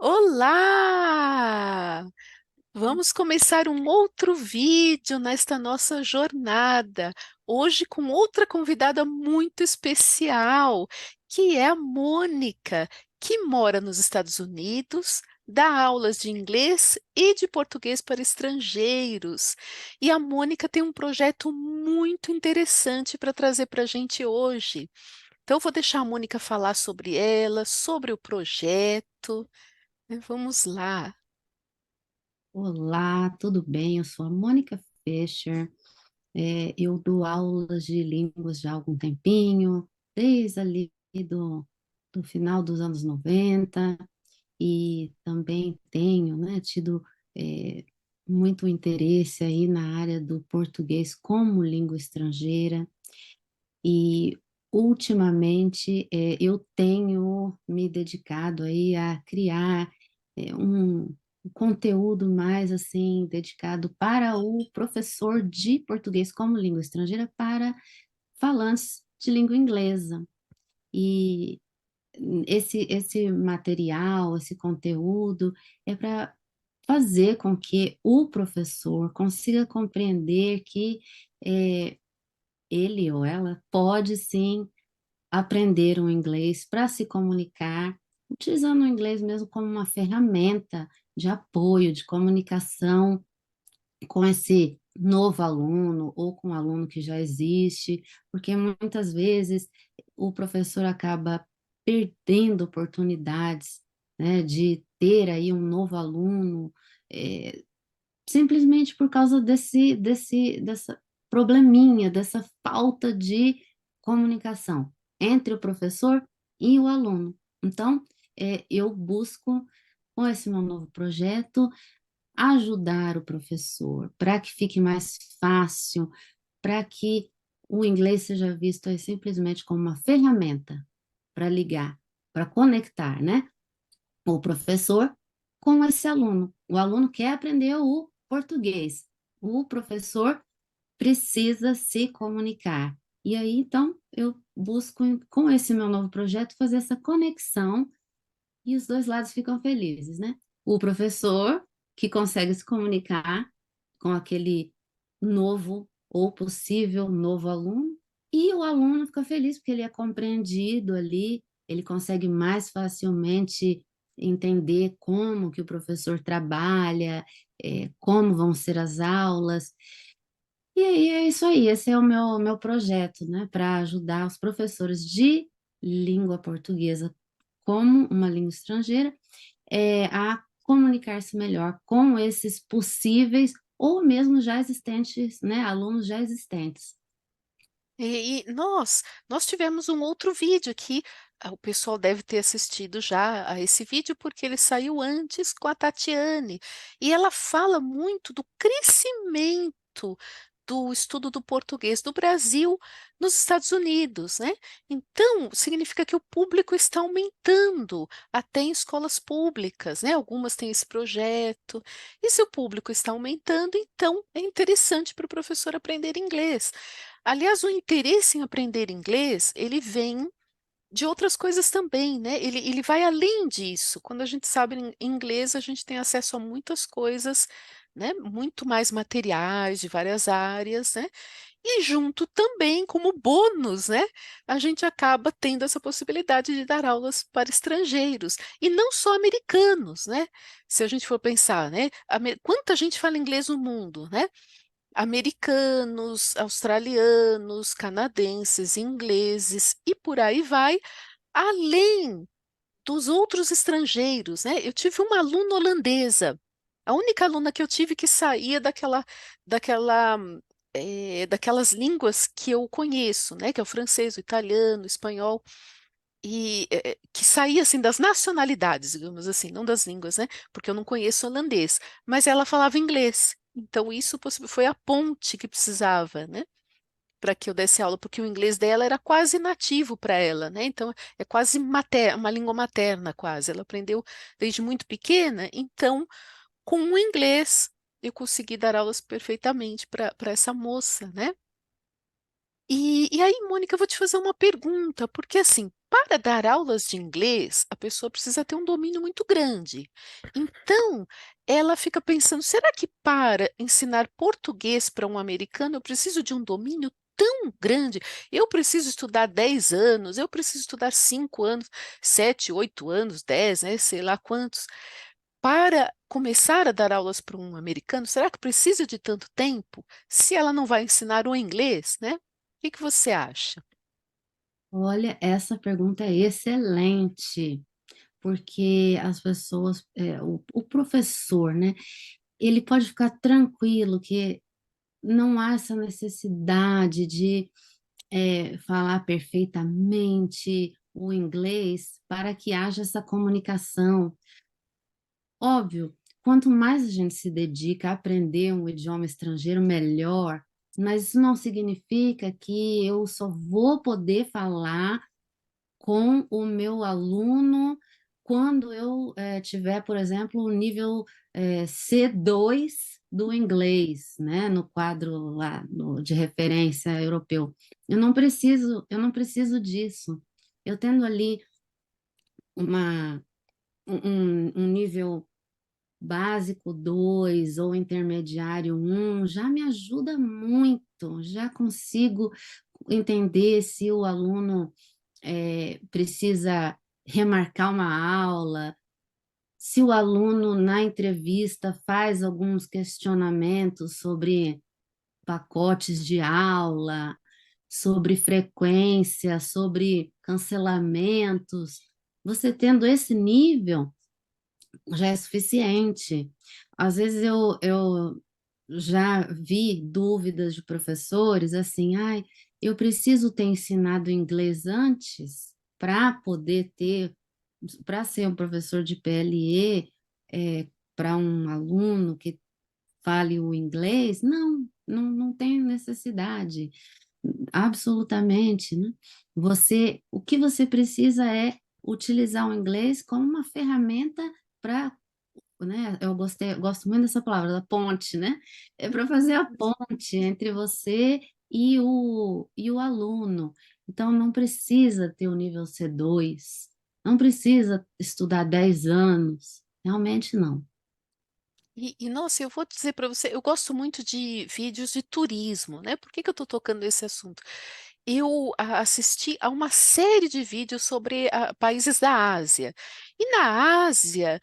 Olá! Vamos começar um outro vídeo nesta nossa jornada. Hoje com outra convidada muito especial, que é a Mônica, que mora nos Estados Unidos, dá aulas de inglês e de português para estrangeiros. E a Mônica tem um projeto muito interessante para trazer para a gente hoje. Então, eu vou deixar a Mônica falar sobre ela, sobre o projeto. Vamos lá. Olá, tudo bem? Eu sou a Mônica Fischer. Eu dou aulas de línguas já há algum tempinho, desde ali do final dos anos 90, e também tenho, né, tido é, muito interesse aí na área do português como língua estrangeira. E ultimamente eu tenho me dedicado aí a criar um conteúdo mais assim dedicado para o professor de português como língua estrangeira para falantes de língua inglesa. E esse material, esse conteúdo é para fazer com que o professor consiga compreender que é, ele ou ela pode sim aprender o inglês para se comunicar, utilizando o inglês mesmo como uma ferramenta de apoio, de comunicação com esse novo aluno ou com um aluno que já existe, porque muitas vezes o professor acaba perdendo oportunidades, né, de ter aí um novo aluno, é, simplesmente por causa dessa probleminha, dessa falta de comunicação entre o professor e o aluno. Então, eu busco, com esse meu novo projeto, ajudar o professor para que fique mais fácil, para que o inglês seja visto aí simplesmente como uma ferramenta para ligar, para conectar, né? O professor com esse aluno. O aluno quer aprender o português. O professor precisa se comunicar. E aí, então, eu busco, com esse meu novo projeto, fazer essa conexão e os dois lados ficam felizes, né? O professor, que consegue se comunicar com aquele novo ou possível novo aluno, e o aluno fica feliz porque ele é compreendido ali, ele consegue mais facilmente entender como que o professor trabalha, como vão ser as aulas. E aí é isso aí, esse é o meu projeto, né, para ajudar os professores de língua portuguesa como uma língua estrangeira, a comunicar-se melhor com esses possíveis ou mesmo já existentes, né, alunos já existentes. Nós tivemos um outro vídeo que o pessoal deve ter assistido já a esse vídeo porque ele saiu antes com a Tatiane e ela fala muito do crescimento do estudo do português do Brasil nos Estados Unidos, né? Então, significa que o público está aumentando até em escolas públicas, né? Algumas têm esse projeto. E se o público está aumentando, então é interessante para o professor aprender inglês. Aliás, o interesse em aprender inglês, ele vem de outras coisas também, né? Ele vai além disso. Quando a gente sabe inglês, a gente tem acesso a muitas coisas, né? Muito mais materiais de várias áreas, né? E junto também, como bônus, né? A gente acaba tendo essa possibilidade de dar aulas para estrangeiros, e não só americanos, né? Se a gente for pensar, né? Quanta gente fala inglês no mundo, né? Americanos, australianos, canadenses, ingleses e por aí vai, além dos outros estrangeiros, né? Eu tive uma aluna holandesa, a única aluna que eu tive que saía daquela, daquelas línguas que eu conheço, né? Que é o francês, o italiano, o espanhol, e que saía assim das nacionalidades, digamos assim, não das línguas, né? Porque eu não conheço holandês, mas ela falava inglês. Então isso foi a ponte que precisava, né? Para que eu desse aula, porque o inglês dela era quase nativo para ela, né? Então é quase uma língua materna, quase. Ela aprendeu desde muito pequena, então com o inglês eu consegui dar aulas perfeitamente para essa moça, né? E aí, Mônica, eu vou te fazer uma pergunta, porque assim, para dar aulas de inglês, a pessoa precisa ter um domínio muito grande. Então, ela fica pensando, será que para ensinar português para um americano eu preciso de um domínio tão grande? Eu preciso estudar 10 anos, eu preciso estudar 5 anos, 7, 8 anos, 10, né, sei lá quantos. Para começar a dar aulas para um americano, será que precisa de tanto tempo? Se ela não vai ensinar o inglês, né? O que que você acha? Olha, essa pergunta é excelente, porque as pessoas, o professor, né, ele pode ficar tranquilo que não há essa necessidade de falar perfeitamente o inglês para que haja essa comunicação. Óbvio, quanto mais a gente se dedica a aprender um idioma estrangeiro, melhor. Mas isso não significa que eu só vou poder falar com o meu aluno quando eu tiver, por exemplo, o nível C2 do inglês, né, no quadro lá de referência europeu. Eu não preciso disso. Eu tendo ali uma, um nível básico 2 ou intermediário um já me ajuda muito, já consigo entender se o aluno precisa remarcar uma aula, se o aluno na entrevista faz alguns questionamentos sobre pacotes de aula, sobre frequência, sobre cancelamentos. Você tendo esse nível, já é suficiente. Às vezes eu já vi dúvidas de professores assim, ai, eu preciso ter ensinado inglês antes para poder ter, para ser um professor de PLE, para um aluno que fale o inglês? Não tem necessidade, absolutamente, né? O que você precisa é utilizar o inglês como uma ferramenta para, né? Eu gosto muito dessa palavra, da ponte, né? É para fazer a ponte entre você e o aluno. Então, não precisa ter o nível C2, não precisa estudar 10 anos, realmente não. Nossa, eu vou dizer para você, eu gosto muito de vídeos de turismo, né? Por que que eu estou tocando esse assunto? Eu assisti a uma série de vídeos sobre países da Ásia. E na Ásia,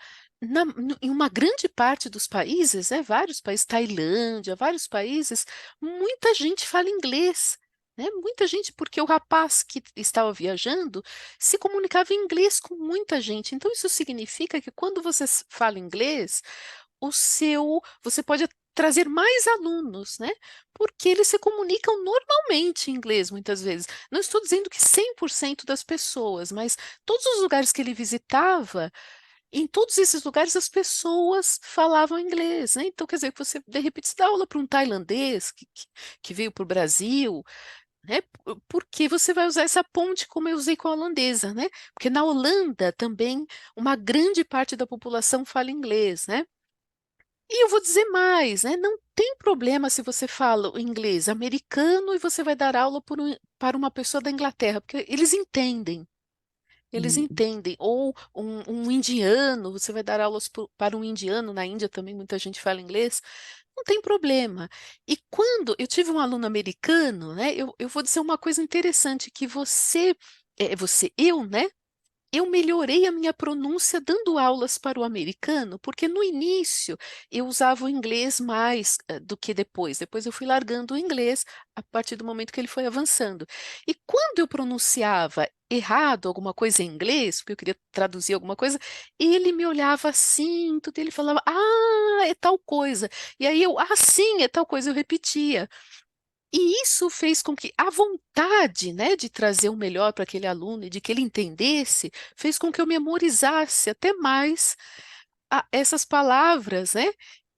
em uma grande parte dos países, né, vários países, Tailândia, vários países, muita gente fala inglês. Né? Muita gente, porque o rapaz que estava viajando se comunicava em inglês com muita gente. Então, isso significa que quando você fala inglês, você pode trazer mais alunos, né? Porque eles se comunicam normalmente em inglês, muitas vezes. Não estou dizendo que 100% das pessoas, mas todos os lugares que ele visitava, em todos esses lugares as pessoas falavam inglês, né? Então, quer dizer, que você, de repente, se dá aula para um tailandês que veio para o Brasil, né? Porque você vai usar essa ponte como eu usei com a holandesa, né? Porque na Holanda também uma grande parte da população fala inglês, né? E eu vou dizer mais, né? Não tem problema se você fala o inglês americano e você vai dar aula para uma pessoa da Inglaterra, porque eles entendem. Eles Hum. entendem. Ou um indiano, você vai dar aulas para um indiano, na Índia também muita gente fala inglês, não tem problema. E quando eu tive um aluno americano, né? Eu vou dizer uma coisa interessante, que eu, né? Eu melhorei a minha pronúncia dando aulas para o americano, porque no início eu usava o inglês mais do que depois. Depois eu fui largando o inglês a partir do momento que ele foi avançando. E quando eu pronunciava errado alguma coisa em inglês, porque eu queria traduzir alguma coisa, ele me olhava assim, tudo, ele falava, ah, é tal coisa. E aí eu, ah, sim, é tal coisa, eu repetia. E isso fez com que a vontade, né, de trazer o melhor para aquele aluno e de que ele entendesse, fez com que eu memorizasse até mais essas palavras, né,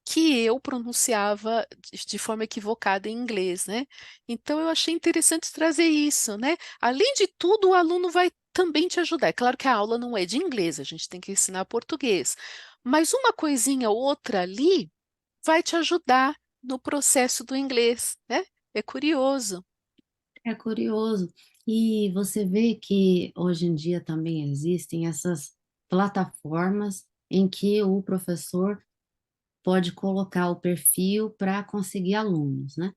que eu pronunciava de forma equivocada em inglês, né? Então eu achei interessante trazer isso, né? Além de tudo, o aluno vai também te ajudar. É claro que a aula não é de inglês, a gente tem que ensinar português, mas uma coisinha ou outra ali vai te ajudar no processo do inglês, né? É curioso. É curioso. E você vê que hoje em dia também existem essas plataformas em que o professor pode colocar o perfil para conseguir alunos, né?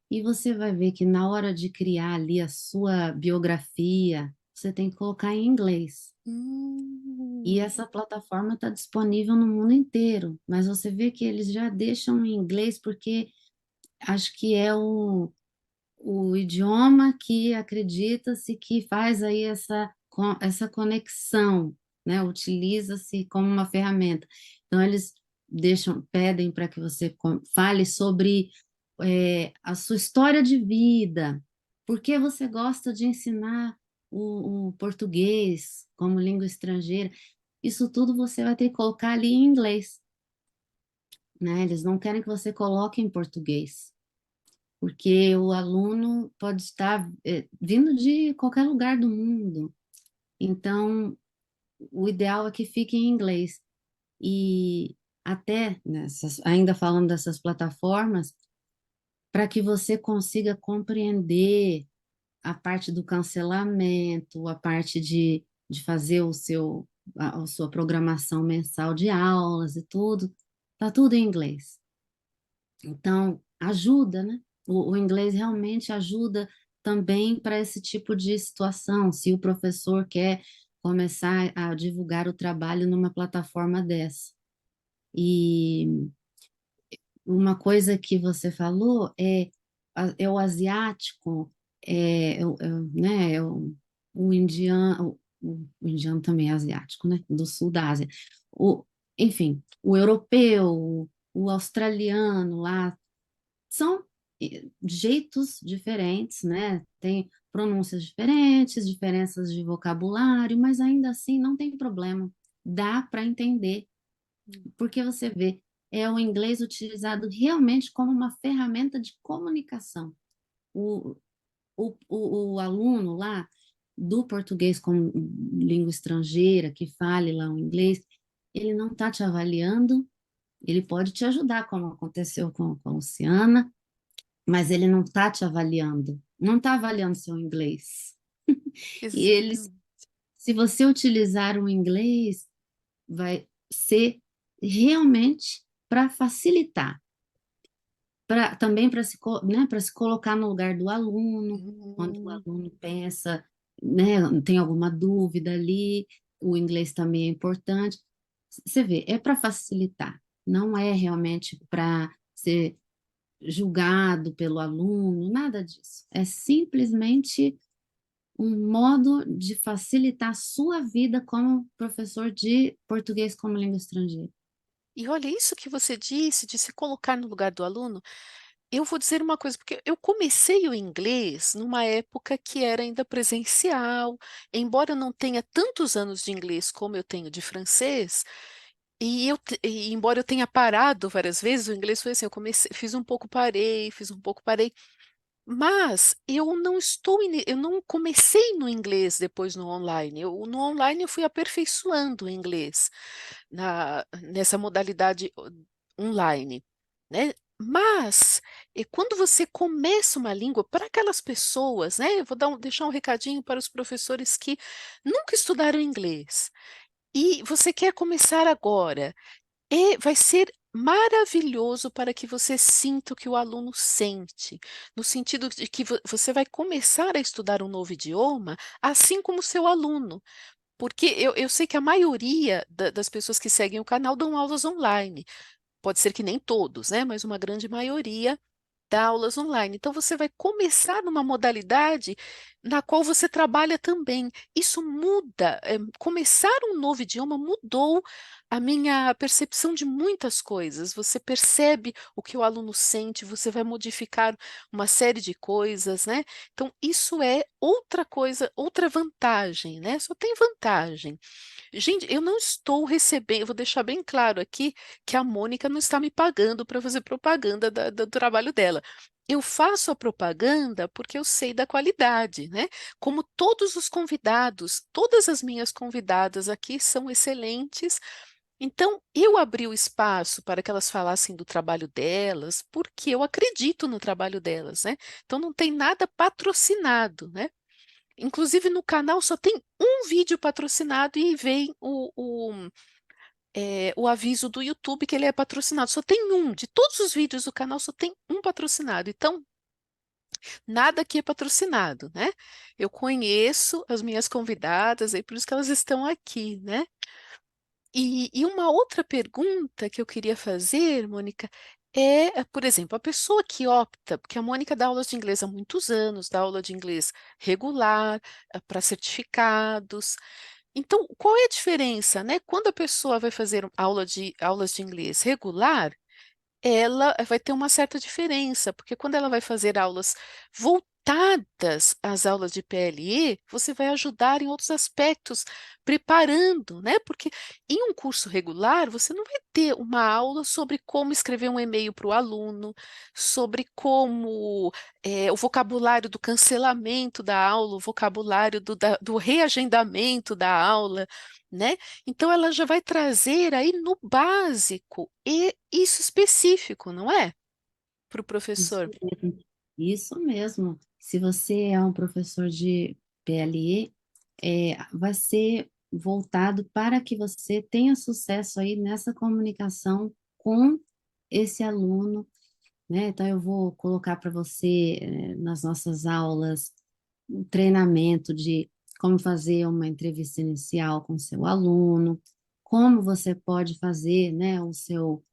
E você vai ver que na hora de criar ali a sua biografia, você tem que colocar em inglês. E Hum, essa plataforma está disponível no mundo inteiro, mas você vê que eles já deixam em inglês porque acho que é o idioma que acredita-se que faz aí essa conexão, né? Utiliza-se como uma ferramenta. Então, eles pedem para que você fale sobre a sua história de vida, por que você gosta de ensinar o português como língua estrangeira. Isso tudo você vai ter que colocar ali em inglês, né? Eles não querem que você coloque em português porque o aluno pode estar vindo de qualquer lugar do mundo. Então, o ideal é que fique em inglês. E até ainda falando dessas plataformas, para que você consiga compreender a parte do cancelamento, a parte de fazer a sua programação mensal de aulas e tudo, tá tudo em inglês. Então, ajuda, né? O inglês realmente ajuda também para esse tipo de situação, se o professor quer começar a divulgar o trabalho numa plataforma dessa. E uma coisa que você falou é o asiático, né? O indiano, o indiano também é asiático, né? Do sul da Ásia. O, enfim, o europeu, o australiano lá, são jeitos diferentes, né? Tem pronúncias diferentes, diferenças de vocabulário, mas ainda assim não tem problema. Dá para entender, porque você vê, é o inglês utilizado realmente como uma ferramenta de comunicação. O, o aluno lá do português como língua estrangeira, que fale lá o inglês, ele não está te avaliando, ele pode te ajudar, como aconteceu com a Luciana, mas ele não está te avaliando, não está avaliando seu inglês. E eles, exatamente. se você utilizar o inglês, vai ser realmente para facilitar, também para se colocar no lugar do aluno, quando o Hum. aluno pensa, né, tem alguma dúvida ali, o inglês também é importante. Você vê, é para facilitar, não é realmente para ser julgado pelo aluno, nada disso. É simplesmente um modo de facilitar a sua vida como professor de português como língua estrangeira. E olha, isso que você disse de se colocar no lugar do aluno, eu vou dizer uma coisa, porque eu comecei o inglês numa época que era ainda presencial, embora eu não tenha tantos anos de inglês como eu tenho de francês, e embora eu tenha parado várias vezes, o inglês foi assim, eu comecei, fiz um pouco, parei, fiz um pouco, parei, mas eu não comecei no inglês depois no online. No online eu fui aperfeiçoando o inglês nessa modalidade online, né? Mas quando você começa uma língua, para aquelas pessoas, né? Eu vou deixar um recadinho para os professores que nunca estudaram inglês e você quer começar agora. E vai ser maravilhoso para que você sinta o que o aluno sente, no sentido de que você vai começar a estudar um novo idioma, assim como o seu aluno. Porque eu sei que a maioria das pessoas que seguem o canal dão aulas online. Pode ser que nem todos, né? Mas uma grande maioria dá aulas online. Então, você vai começar numa modalidade na qual você trabalha também. Isso muda. Começar um novo idioma mudou a minha percepção de muitas coisas. Você percebe o que o aluno sente, você vai modificar uma série de coisas, né? Então, isso é outra coisa, outra vantagem, né? Só tem vantagem. Gente, eu não estou recebendo, eu vou deixar bem claro aqui que a Mônica não está me pagando para fazer propaganda do trabalho dela. Eu faço a propaganda porque eu sei da qualidade, né? Como todos os convidados, todas as minhas convidadas aqui são excelentes Então, eu abri o espaço para que elas falassem do trabalho delas, porque eu acredito no trabalho delas, né? Então, não tem nada patrocinado, né? Inclusive, no canal só tem um vídeo patrocinado e vem o aviso do YouTube que ele é patrocinado. Só tem um. De todos os vídeos do canal, só tem um patrocinado. Então, nada aqui é patrocinado, né? Eu conheço as minhas convidadas, é por isso que elas estão aqui, né? E uma outra pergunta que eu queria fazer, Mônica, por exemplo, a pessoa que opta, porque a Mônica dá aulas de inglês há muitos anos, dá aula de inglês regular, para certificados. Então, qual é a diferença, né? Quando a pessoa vai fazer aulas de inglês regular, ela vai ter uma certa diferença, porque quando ela vai fazer aulas voltadas às aulas de PLE, você vai ajudar em outros aspectos, preparando, né? Porque em um curso regular, você não vai ter uma aula sobre como escrever um e-mail para o aluno, sobre como o vocabulário do cancelamento da aula, o vocabulário do reagendamento da aula, né? Então, ela já vai trazer aí no básico e isso específico, não é? Para o Isso professor. mesmo. Isso mesmo. Se você é um professor de PLE, vai ser voltado para que você tenha sucesso aí nessa comunicação com esse aluno, né? Então, eu vou colocar para você, nas nossas aulas, um treinamento de como fazer uma entrevista inicial com seu aluno, como você pode fazer, né, o seu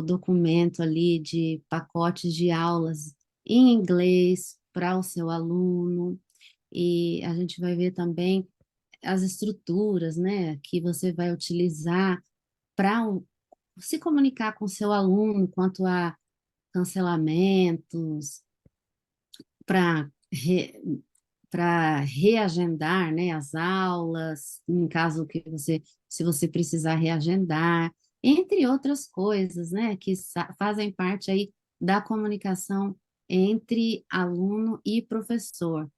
documento ali de pacotes de aulas em inglês para o seu aluno, e a gente vai ver também as estruturas, né, que você vai utilizar para se comunicar com seu aluno quanto a cancelamentos, para para reagendar, né, as aulas, em caso que se você precisar reagendar, entre outras coisas, né, que fazem parte aí da comunicação entre aluno e professor.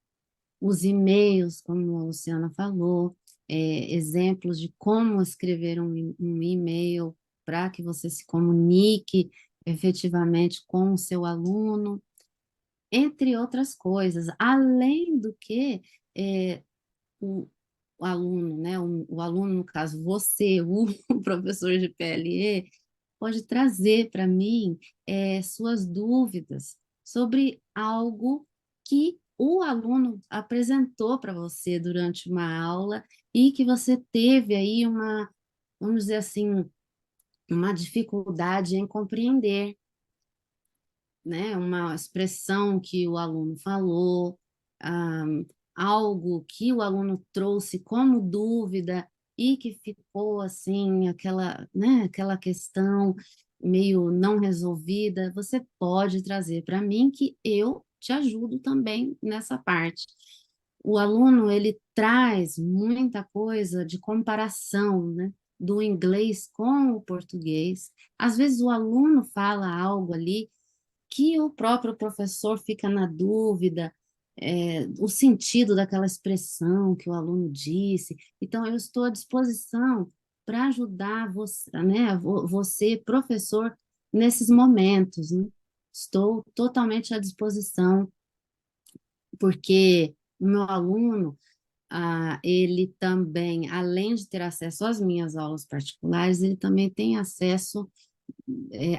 Os e-mails, como a Luciana falou, exemplos de como escrever um e-mail para que você se comunique efetivamente com o seu aluno, entre outras coisas, além do que é, o, o aluno, né, o aluno, no caso, você, o professor de PLE, pode trazer para mim suas dúvidas sobre algo que o aluno apresentou para você durante uma aula e que você teve aí vamos dizer assim, uma dificuldade em compreender, né, uma expressão que o aluno falou, ah, algo que o aluno trouxe como dúvida e que ficou assim, aquela questão meio não resolvida, você pode trazer para mim que eu te ajudo também nessa parte. O aluno, ele traz muita coisa de comparação, né, do inglês com o português. Às vezes o aluno fala algo ali que o próprio professor fica na dúvida, o sentido daquela expressão que o aluno disse. Então, eu estou à disposição para ajudar você, né, você, professor, nesses momentos, né? Estou totalmente à disposição, porque o meu aluno, ele também, além de ter acesso às minhas aulas particulares, ele também tem acesso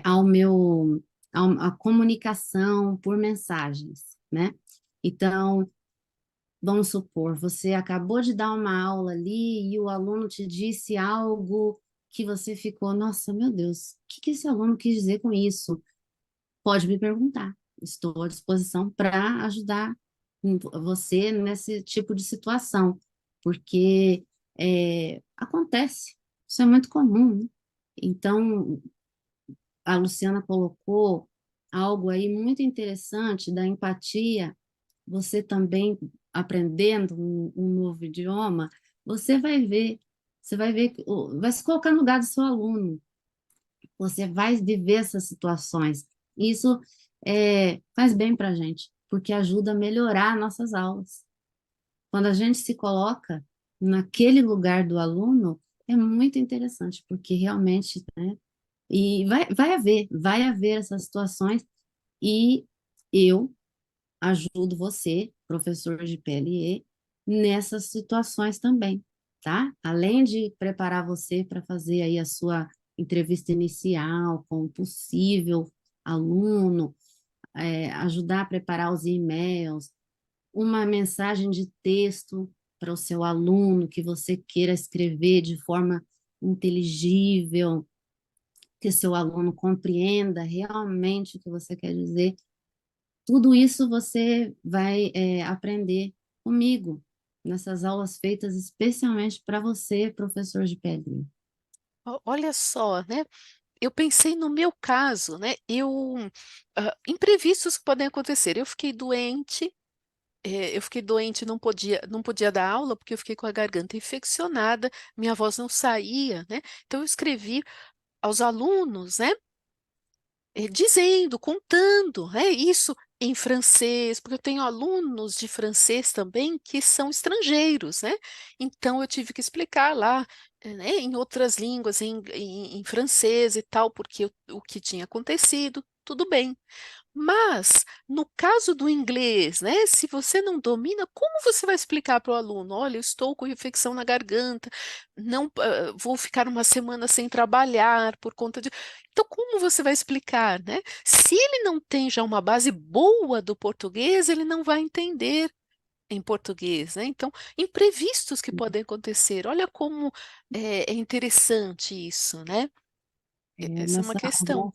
ao meu, à comunicação por mensagens, né? Então, vamos supor, você acabou de dar uma aula ali e o aluno te disse algo que você ficou, nossa, meu Deus, o que que esse aluno quis dizer com isso? Pode me perguntar. Estou à disposição para ajudar você nesse tipo de situação, porque acontece, isso é muito comum, né? Então, a Luciana colocou algo aí muito interessante da empatia. Você também aprendendo um novo idioma, você vai ver, vai se colocar no lugar do seu aluno. Você vai viver essas situações. Isso faz bem para a gente, porque ajuda a melhorar nossas aulas. Quando a gente se coloca naquele lugar do aluno, é muito interessante, porque realmente, né? E vai haver essas situações, e eu ajudo você, professor de PLE, nessas situações também, tá? Além de preparar você para fazer aí a sua entrevista inicial com o possível aluno, ajudar a preparar os e-mails, uma mensagem de texto para o seu aluno que você queira escrever de forma inteligível, que seu aluno compreenda realmente o que você quer dizer. Tudo isso você vai aprender comigo nessas aulas feitas especialmente para você, professor de PLI. Olha só, né? Eu pensei no meu caso, né? Imprevistos que podem acontecer. Eu fiquei doente, não podia dar aula porque eu fiquei com a garganta infeccionada, minha voz não saía, né? Então eu escrevi aos alunos, né? Dizendo, contando, né, isso em francês, porque eu tenho alunos de francês também que são estrangeiros, né? Então eu tive que explicar lá, né, em outras línguas, em francês e tal, porque o que tinha acontecido, tudo bem. Mas, no caso do inglês, né, se você não domina, como você vai explicar para o aluno? Olha, eu estou com infecção na garganta, não, vou ficar uma semana sem trabalhar por conta de. Então, como você vai explicar, né? Se ele não tem já uma base boa do português, ele não vai entender em português, né? Então, imprevistos que podem acontecer. Olha como é interessante isso, né? É, Essa é uma questão.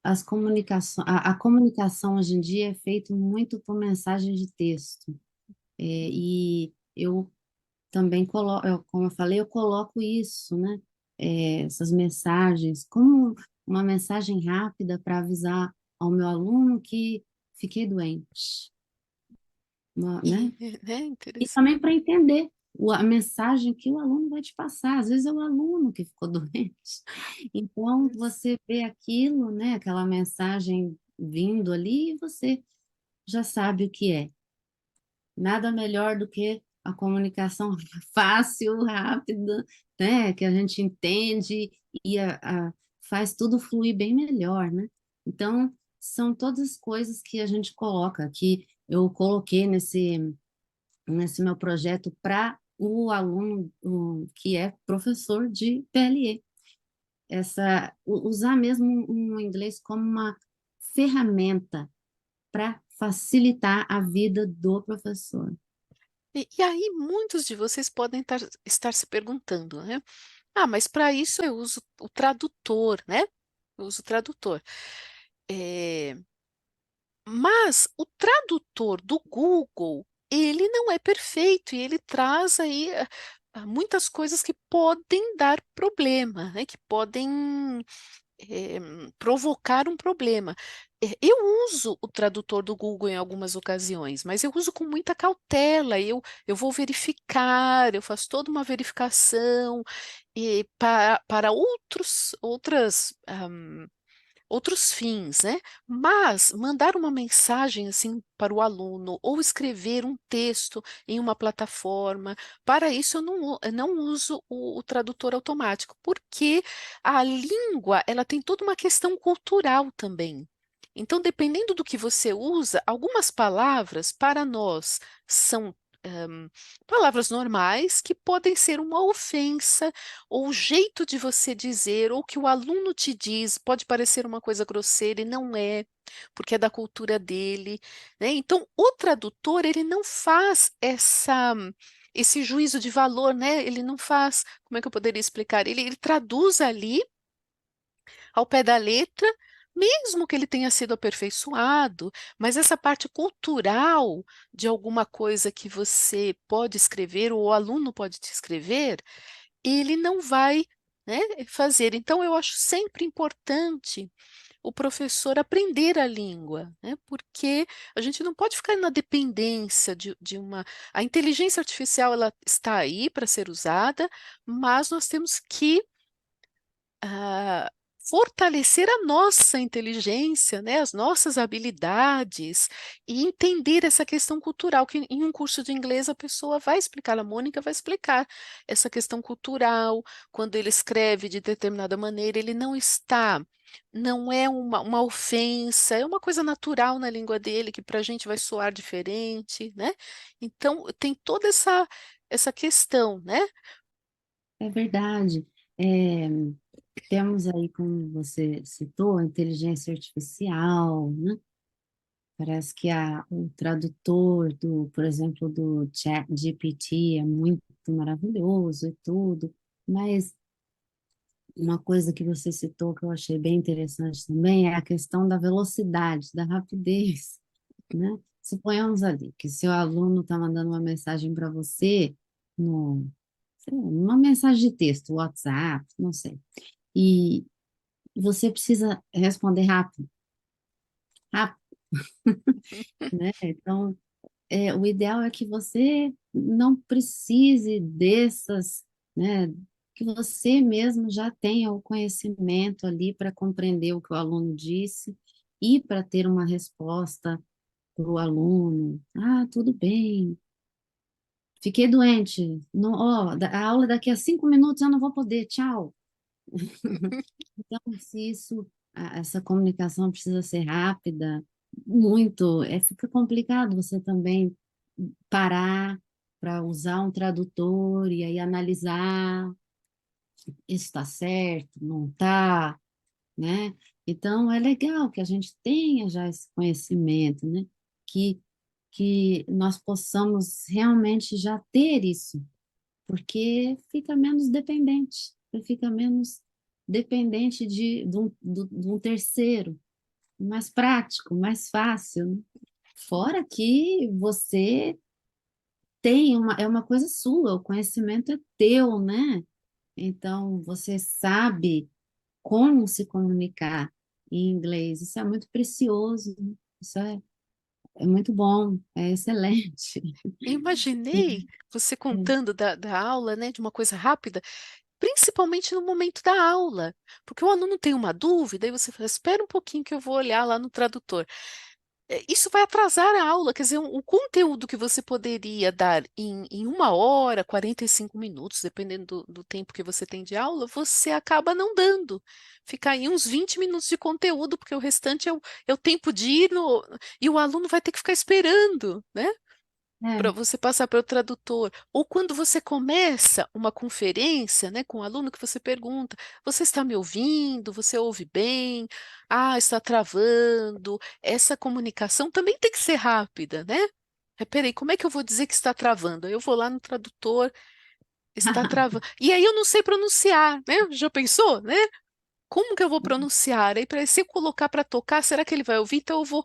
as comunicações, a comunicação hoje em dia é feita muito por mensagem de texto. E eu também coloco, como eu falei, eu coloco isso, né? Essas mensagens, como uma mensagem rápida para avisar ao meu aluno que fiquei doente, né? Né? E Interessante. também para entender a mensagem que o aluno vai te passar. Às vezes é o aluno que ficou doente. Então, você vê aquilo, né? Aquela mensagem vindo ali, e você já sabe o que é. Nada melhor do que a comunicação fácil, rápida, né? Que a gente entende e faz tudo fluir bem melhor, né? Então, são todas coisas que a gente coloca, que eu coloquei nesse meu projeto para o aluno que é professor de PLE. Usar mesmo o inglês como uma ferramenta para facilitar a vida do professor. E aí, muitos de vocês podem estar se perguntando, né? Ah, mas para isso eu uso o tradutor, né? Eu uso o tradutor. É, mas o tradutor do Google, ele não é perfeito e ele traz aí muitas coisas que podem dar problema, né? Que podem eh, provocar um problema. Eu uso o tradutor do Google em algumas ocasiões, mas eu uso com muita cautela. Eu vou verificar, eu faço toda uma verificação e para outros fins, né? Mas mandar uma mensagem assim para o aluno ou escrever um texto em uma plataforma, para isso eu não uso o tradutor automático, porque a língua, ela tem toda uma questão cultural também. Então, dependendo do que você usa, algumas palavras para nós são palavras normais que podem ser uma ofensa, ou o jeito de você dizer, ou que o aluno te diz, pode parecer uma coisa grosseira e não é, porque é da cultura dele, né? Então, o tradutor, ele não faz esse juízo de valor, né? Ele não faz, como é que eu poderia explicar? Ele traduz ali ao pé da letra, mesmo que ele tenha sido aperfeiçoado, mas essa parte cultural de alguma coisa que você pode escrever, ou o aluno pode te escrever, ele não vai, né, fazer. Então, eu acho sempre importante o professor aprender a língua, né, porque a gente não pode ficar na dependência de uma. A inteligência artificial, ela está aí para ser usada, mas nós temos que fortalecer a nossa inteligência, né, as nossas habilidades e entender essa questão cultural, que em um curso de inglês a pessoa vai explicar, a Mônica vai explicar essa questão cultural, quando ele escreve de determinada maneira, ele não está, não é uma ofensa, é uma coisa natural na língua dele, que para a gente vai soar diferente, né? Então, tem toda essa questão, né? É verdade. É, temos aí, como você citou, a inteligência artificial, né? Parece que o tradutor por exemplo, do Chat GPT é muito maravilhoso e tudo, mas uma coisa que você citou que eu achei bem interessante também é a questão da velocidade, da rapidez, né? Suponhamos ali que seu aluno está mandando uma mensagem para você no, sei lá, uma mensagem de texto, WhatsApp, não sei, e você precisa responder rápido, rápido, né? Então, o ideal é que você não precise dessas, né? Que você mesmo já tenha o conhecimento ali para compreender o que o aluno disse e para ter uma resposta para o aluno. Ah, tudo bem. Fiquei doente. Não, ó, a aula daqui a 5 minutos eu não vou poder. Tchau. Então, se essa comunicação precisa ser rápida, muito, fica complicado você também parar para usar um tradutor e aí analisar, isso está certo, não está, né? Então, é legal que a gente tenha já esse conhecimento, né? Que, que nós possamos realmente já ter isso, porque fica menos dependente, fica menos dependente de um terceiro, mais prático, mais fácil, né? Fora que você é uma coisa sua, o conhecimento é teu, né? Então, você sabe como se comunicar em inglês. Isso é muito precioso, né? Isso é muito bom, é excelente. Eu imaginei você contando da aula, né, de uma coisa rápida, principalmente no momento da aula, porque o aluno tem uma dúvida e você fala, espera um pouquinho que eu vou olhar lá no tradutor. Isso vai atrasar a aula, quer dizer, o conteúdo que você poderia dar em 1 hora, 45 minutos, dependendo do tempo que você tem de aula, você acaba não dando. Fica aí uns 20 minutos de conteúdo, porque o restante é o tempo de ir e o aluno vai ter que ficar esperando, né? Para É, você passar para o tradutor. Ou quando você começa uma conferência, né, com o aluno que você pergunta: você está me ouvindo? Você ouve bem? Ah, está travando. Essa comunicação também tem que ser rápida, né? Peraí, como é que eu vou dizer que está travando? Aí eu vou lá no tradutor, está travando. E aí eu não sei pronunciar, né? Já pensou, né? Como que eu vou pronunciar? Aí, se eu colocar para tocar, será que ele vai ouvir? Então, eu vou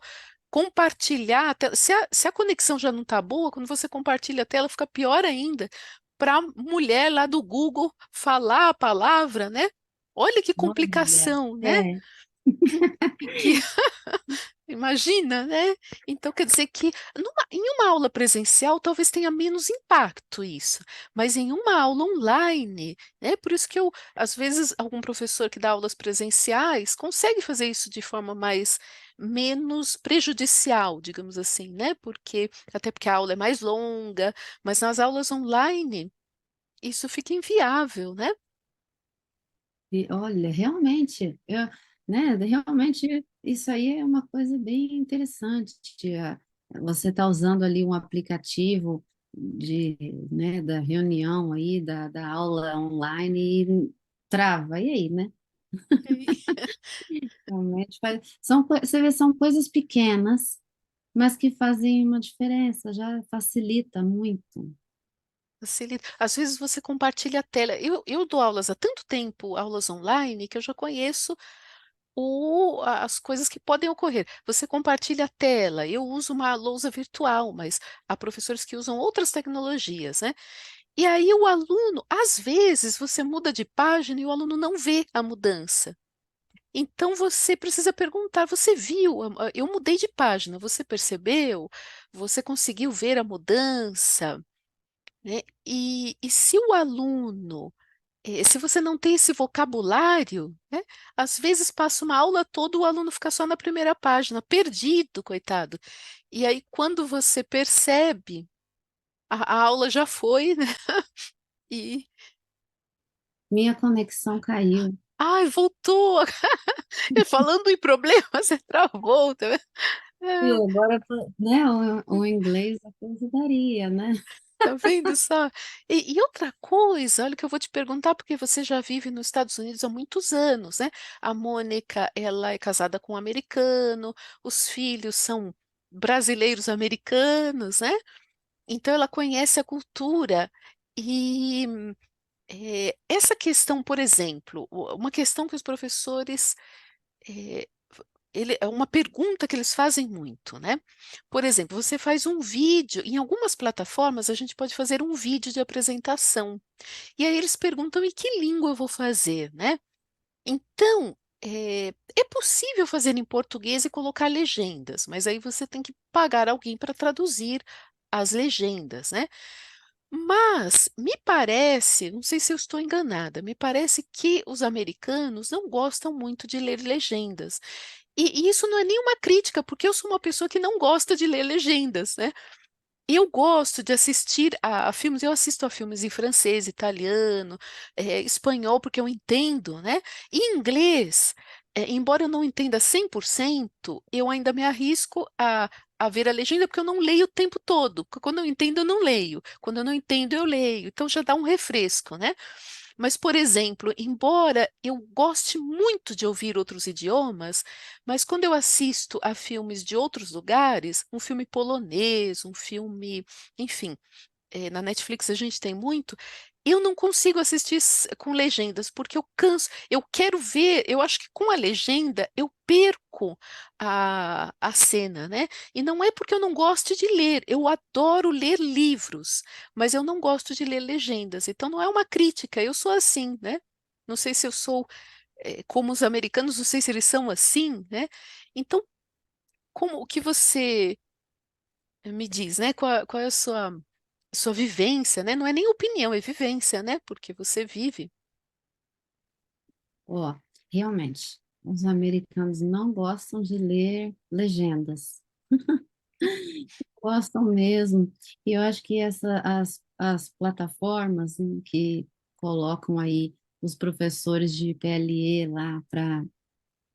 compartilhar a tela. Se a conexão já não está boa, quando você compartilha a tela, fica pior ainda. Para a mulher lá do Google falar a palavra, né? Olha que olha, complicação, né? Que imagina, né? Então quer dizer que em uma aula presencial talvez tenha menos impacto isso, mas em uma aula online, né? Por isso que às vezes, algum professor que dá aulas presenciais consegue fazer isso de forma menos prejudicial, digamos assim, né? Até porque a aula é mais longa, mas nas aulas online isso fica inviável, né? e olha, realmente, realmente isso aí é uma coisa bem interessante. Você está usando ali um aplicativo da reunião aí, da aula online e trava, e aí, né? Realmente você vê, são coisas pequenas, mas que fazem uma diferença, já facilita muito. Às vezes você compartilha a tela. Eu dou aulas há tanto tempo, aulas online, que eu já conheço as coisas que podem ocorrer. Você compartilha a tela, eu uso uma lousa virtual, mas há professores que usam outras tecnologias, né? E aí o aluno, às vezes, você muda de página e o aluno não vê a mudança. Então você precisa perguntar: você viu? Eu mudei de página, você percebeu? Você conseguiu ver a mudança? Né? E se o aluno Se você não tem esse vocabulário, né, às vezes passa uma aula toda, o aluno fica só na primeira página, perdido, coitado. E aí, quando você percebe, a aula já foi, né? E, Minha conexão caiu. ai, voltou! Falando em problemas, você travou, tá vendo? E É, agora, né, o inglês ajudaria, né? tá vendo só? E outra coisa, olha que eu vou te perguntar, porque você já vive nos Estados Unidos há muitos anos, né? A Mônica, ela é casada com um americano, os filhos são brasileiros americanos, né? Então ela conhece a cultura. E essa questão, por exemplo, uma questão que os professores eh, é uma pergunta que eles fazem muito, né? Por exemplo, você faz um vídeo, em algumas plataformas a gente pode fazer um vídeo de apresentação. E aí eles perguntam: e que língua eu vou fazer, né? Então, é possível fazer em português e colocar legendas, mas aí você tem que pagar alguém para traduzir as legendas, né? Mas me parece, não sei se eu estou enganada, me parece que os americanos não gostam muito de ler legendas. E isso não é nenhuma crítica, porque eu sou uma pessoa que não gosta de ler legendas, né? Eu gosto de assistir a filmes, eu assisto a filmes em francês, italiano, espanhol, porque eu entendo, né? E inglês, embora eu não entenda 100%, eu ainda me arrisco a ver a legenda, porque eu não leio o tempo todo. Quando eu entendo, eu não leio. Quando eu não entendo, eu leio. Então já dá um refresco, né? Mas, por exemplo, embora eu goste muito de ouvir outros idiomas, mas quando eu assisto a filmes de outros lugares, um filme polonês, um filme, enfim, na Netflix a gente tem muito, eu não consigo assistir com legendas, porque eu canso, eu quero ver, eu acho que com a legenda eu perco a cena, né? E não é porque eu não goste de ler, eu adoro ler livros, mas eu não gosto de ler legendas, então não é uma crítica, eu sou assim, né? Não sei se eu sou como os americanos, não sei se eles são assim, né? Então, como o que você me diz, né? Qual é a sua vivência, né? Não é nem opinião, é vivência, né? Porque você vive. Ó, realmente, os americanos não gostam de ler legendas. Gostam mesmo. E eu acho que as plataformas que colocam aí os professores de PLE lá para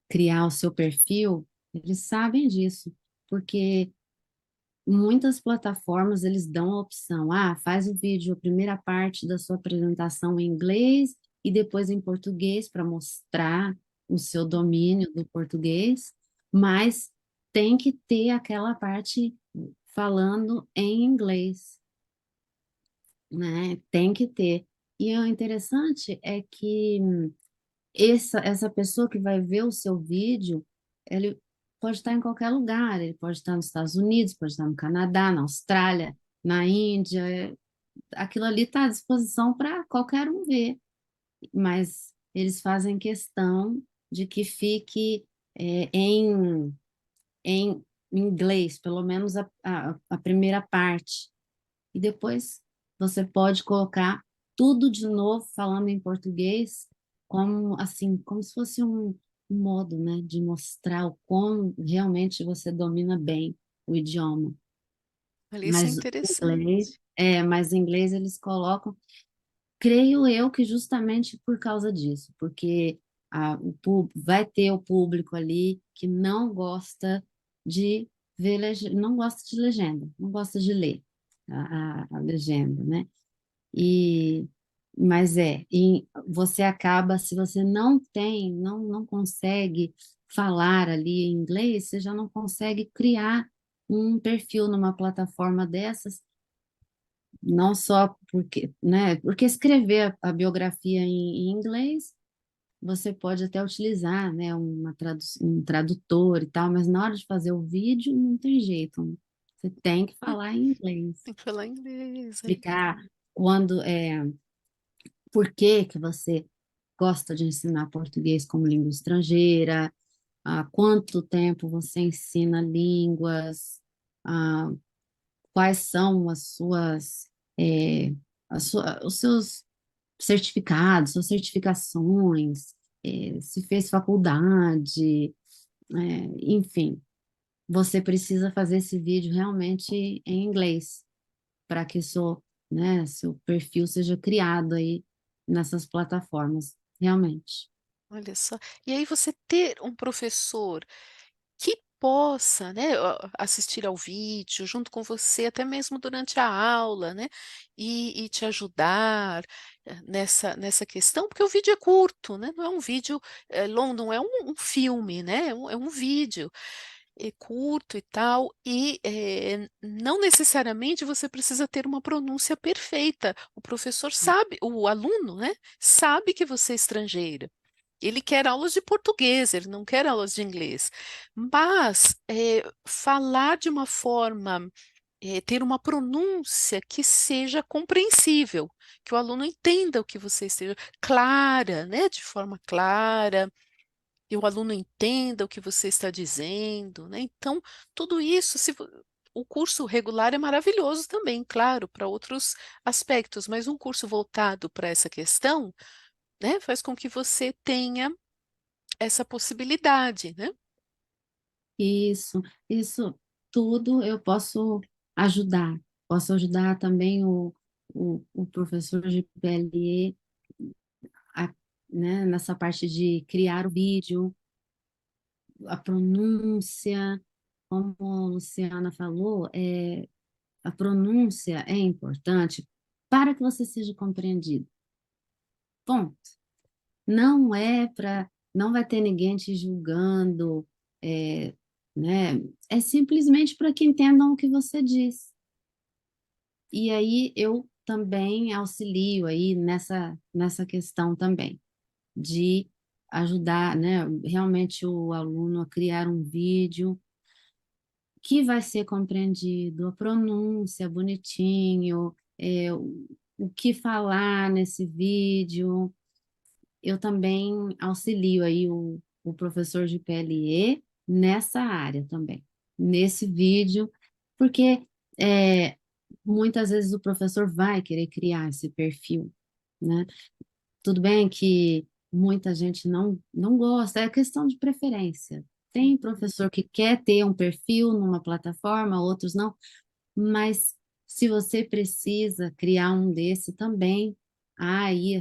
criar o seu perfil, eles sabem disso, porque muitas plataformas eles dão a opção, faz o vídeo, a primeira parte da sua apresentação em inglês e depois em português para mostrar o seu domínio do português, mas tem que ter aquela parte falando em inglês, né? Tem que ter. E o interessante é que essa pessoa que vai ver o seu vídeo, ele pode estar em qualquer lugar, ele pode estar nos Estados Unidos, pode estar no Canadá, na Austrália, na Índia, aquilo ali está à disposição para qualquer um ver, mas eles fazem questão de que fique em inglês, pelo menos a primeira parte, e depois você pode colocar tudo de novo falando em português, como assim, como se fosse um modo, né, de mostrar o como realmente você domina bem o idioma. Olha, isso é Mas interessante. mas em inglês eles colocam, creio eu que justamente por causa disso, porque vai ter o público ali que não gosta de ver, não gosta de legenda, não gosta de ler a legenda, né? E, mas você acaba, se você não consegue falar ali em inglês, você já não consegue criar um perfil numa plataforma dessas, não só porque, né, porque escrever a biografia em inglês, você pode até utilizar, né, um tradutor e tal, mas na hora de fazer o vídeo, não tem jeito, né? Você tem que falar em inglês, Tem que falar inglês. explicar quando por que que você gosta de ensinar português como língua estrangeira, há quanto tempo você ensina línguas, ah, quais são as suas, os seus certificados ou certificações, se fez faculdade, enfim, você precisa fazer esse vídeo realmente em inglês para que seu perfil seja criado aí nessas plataformas, realmente. Olha só. E aí você ter um professor que possa, né, assistir ao vídeo junto com você, até mesmo durante a aula, né, e te ajudar nessa questão, porque o vídeo é curto, né, não é um vídeo longo, não é um filme, né, é um vídeo curto e tal, e não necessariamente você precisa ter uma pronúncia perfeita. O professor sabe, o aluno, né, sabe que você é estrangeira. Ele quer aulas de português, ele não quer aulas de inglês. Mas falar de uma forma, ter uma pronúncia que seja compreensível, que o aluno entenda o que você esteja, clara, né? De forma clara, e o aluno entenda o que você está dizendo, né? Então, tudo isso, o curso regular é maravilhoso também, claro, para outros aspectos, mas um curso voltado para essa questão, né, faz com que você tenha essa possibilidade, né? Isso, isso tudo eu posso ajudar. Posso ajudar também o professor de PLE a- né, nessa parte de criar o vídeo, a pronúncia, como a Luciana falou, a pronúncia é importante para que você seja compreendido. Ponto. Não é para, não vai ter ninguém te julgando, é, né? É simplesmente para que entendam o que você diz. E aí eu também auxilio aí nessa questão também de ajudar, né, realmente o aluno a criar um vídeo que vai ser compreendido, a pronúncia bonitinho, o que falar nesse vídeo. Eu também auxilio aí o professor de PLE nessa área também, nesse vídeo, porque é, muitas vezes o professor vai querer criar esse perfil, né? Tudo bem que muita gente não gosta, é questão de preferência. Tem professor que quer ter um perfil numa plataforma, outros não, mas se você precisa criar um desse também, aí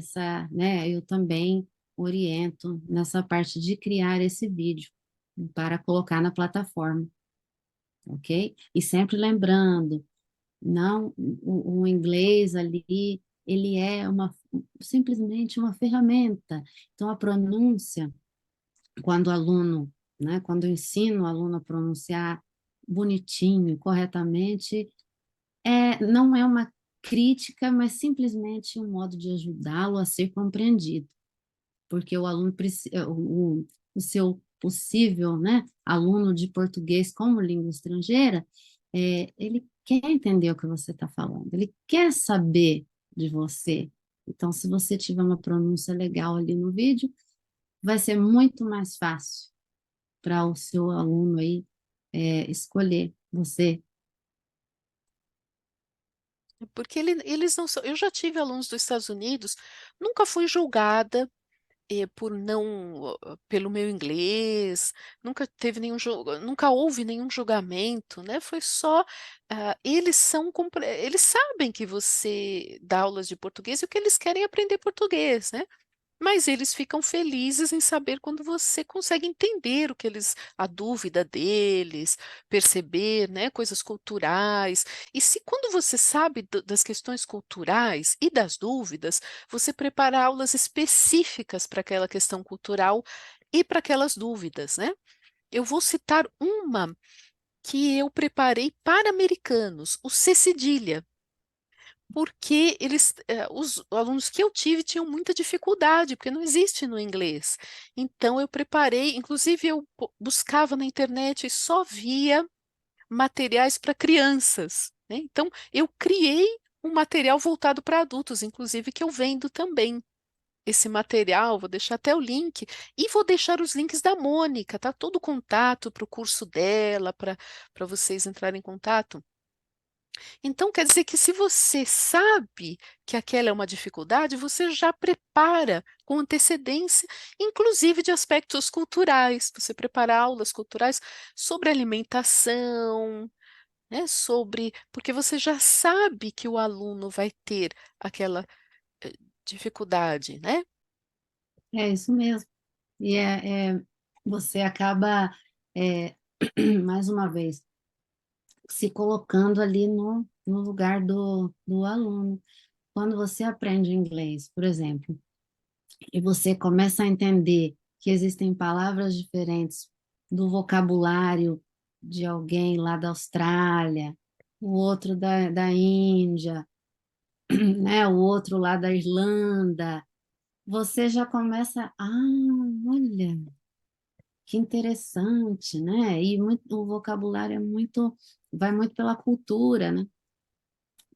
né, eu também oriento nessa parte de criar esse vídeo para colocar na plataforma, ok? E sempre lembrando, não, o inglês ali, ele é simplesmente uma ferramenta. Então, a pronúncia, quando o aluno, né, quando eu ensino o aluno a pronunciar bonitinho, corretamente, não é uma crítica, mas simplesmente um modo de ajudá-lo a ser compreendido, porque o aluno o seu possível, né, aluno de português como língua estrangeira, ele quer entender o que você está falando, ele quer saber de você. Então, se você tiver uma pronúncia legal ali no vídeo, vai ser muito mais fácil para o seu aluno aí escolher você. Porque eles não são. Eu já tive alunos dos Estados Unidos, nunca fui julgada por não, pelo meu inglês, nunca teve nunca houve nenhum julgamento, né? Foi só, eles sabem que você dá aulas de português e o que eles querem é aprender português, né? Mas eles ficam felizes em saber quando você consegue entender a dúvida deles, perceber, né, coisas culturais. E se quando você sabe das questões culturais e das dúvidas, você prepara aulas específicas para aquela questão cultural e para aquelas dúvidas, né? Eu vou citar uma que eu preparei para americanos, o C Cedilha, porque os alunos que eu tive tinham muita dificuldade, porque não existe no inglês. Então, eu preparei, inclusive, eu buscava na internet e só via materiais para crianças, né? Então, eu criei um material voltado para adultos, inclusive, que eu vendo também. Esse material, vou deixar até o link, e vou deixar os links da Mônica, tá? Todo o contato para o curso dela, para vocês entrarem em contato. Então, quer dizer que se você sabe que aquela é uma dificuldade, você já prepara com antecedência, inclusive de aspectos culturais. Você prepara aulas culturais sobre alimentação, né, porque você já sabe que o aluno vai ter aquela eh, dificuldade, né? É isso mesmo. E você acaba, é, mais uma vez, se colocando ali no lugar do aluno. Quando você aprende inglês, por exemplo, e você começa a entender que existem palavras diferentes do vocabulário de alguém lá da Austrália, o outro da Índia, né, o outro lá da Irlanda, você já começa, olha, que interessante, né? E o vocabulário vai muito pela cultura, né?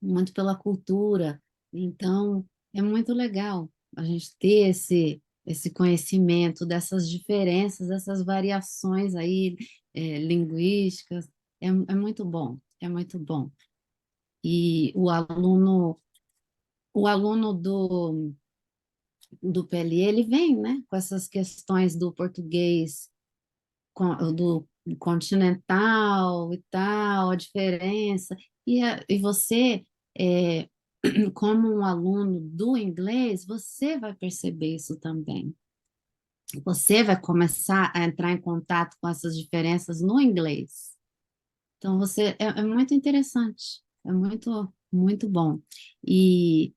Muito pela cultura. Então, é muito legal a gente ter esse conhecimento dessas diferenças, dessas variações aí, linguísticas. É muito bom, é muito bom. E o aluno do PLE, ele vem, né, com essas questões do português do continental e tal, a diferença. E você, é, como um aluno do inglês, você vai perceber isso também. Você vai começar a entrar em contato com essas diferenças no inglês. Então, é muito interessante, é muito, muito bom. E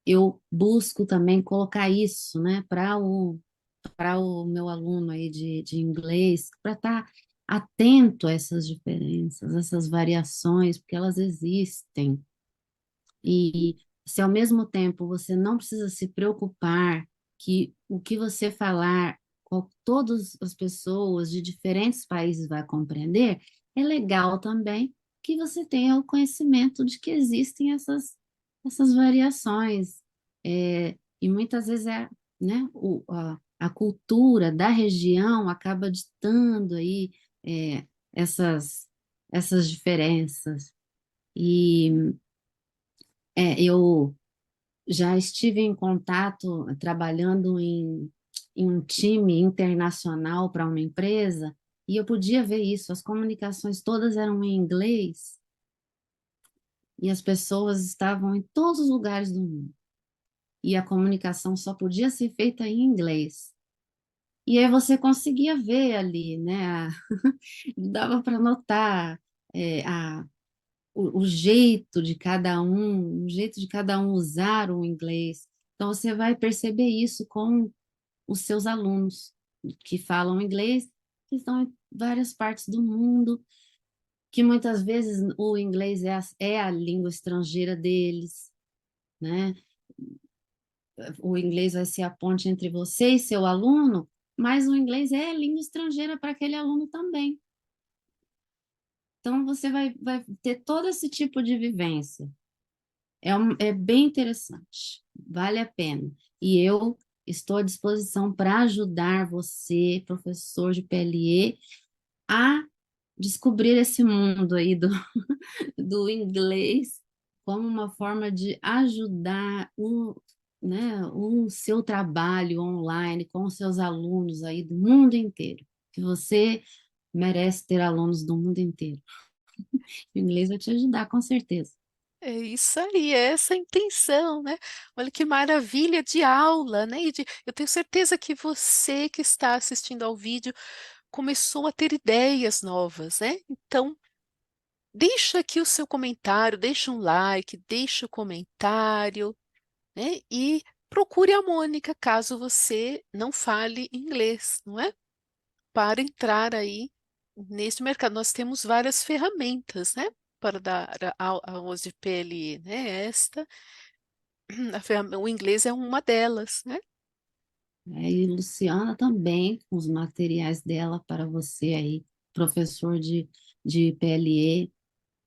eu busco também colocar isso, né, para o meu aluno aí de inglês, para estar atento a essas diferenças, essas variações, porque elas existem. E se ao mesmo tempo você não precisa se preocupar que o que você falar, todas as pessoas de diferentes países vai compreender, é legal também que você tenha o conhecimento de que existem essas variações. E muitas vezes né, a cultura da região acaba ditando aí é, essas, essas diferenças. E eu já estive em contato, trabalhando em um time internacional para uma empresa, e eu podia ver isso, as comunicações todas eram em inglês, e as pessoas estavam em todos os lugares do mundo, e a comunicação só podia ser feita em inglês. E aí você conseguia ver ali, né? Dava para notar é, a, o jeito de cada um, o jeito de cada um usar o inglês. Então você vai perceber isso com os seus alunos que falam inglês, que estão em várias partes do mundo, que muitas vezes o inglês é a língua estrangeira deles, né? O inglês vai ser a ponte entre você e seu aluno, mas o inglês é língua estrangeira para aquele aluno também. Então, você vai ter todo esse tipo de vivência. É bem interessante, vale a pena. E eu estou à disposição para ajudar você, professor de PLE, a descobrir esse mundo aí do inglês como uma forma de ajudar né, o seu trabalho online com os seus alunos aí do mundo inteiro. Que você merece ter alunos do mundo inteiro. O inglês vai te ajudar, com certeza. É isso aí, é essa a intenção, né? Olha que maravilha de aula, né? Eu tenho certeza que você que está assistindo ao vídeo começou a ter ideias novas, né? Então, deixa aqui o seu comentário, deixa um like, deixa o comentário, né? E procure a Mônica caso você não fale inglês, não é? Para entrar aí neste mercado. Nós temos várias ferramentas, né? Para dar aulas de PLE, né? O inglês é uma delas, né? E Luciana também, com os materiais dela para você aí, professor de PLE.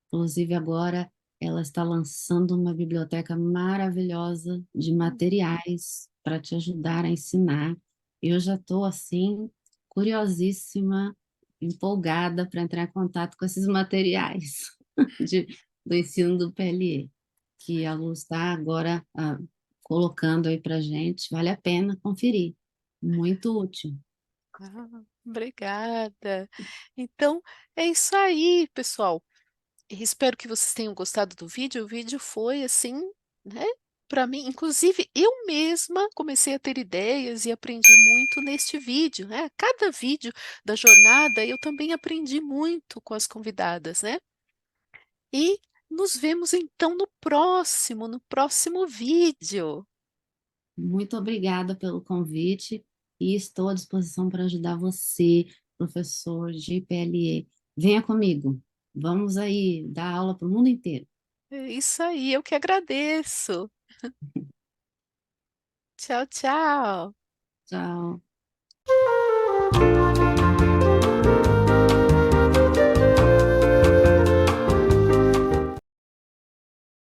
Inclusive, agora ela está lançando uma biblioteca maravilhosa de materiais para te ajudar a ensinar. Eu já estou, assim, curiosíssima, empolgada para entrar em contato com esses materiais de, do ensino do PLE, que a Lu está agora colocando aí para gente. Vale a pena conferir. Muito útil. Obrigada. Então, é isso aí, pessoal. Espero que vocês tenham gostado do vídeo. O vídeo foi assim, né? Para mim, inclusive, eu mesma comecei a ter ideias e aprendi muito neste vídeo, né? Cada vídeo da jornada eu também aprendi muito com as convidadas, né? E nos vemos então no próximo vídeo. Muito obrigada pelo convite e estou à disposição para ajudar você, professor de PLE. Venha comigo. Vamos aí dar aula para o mundo inteiro. É isso aí, eu que agradeço. Tchau, tchau. Tchau.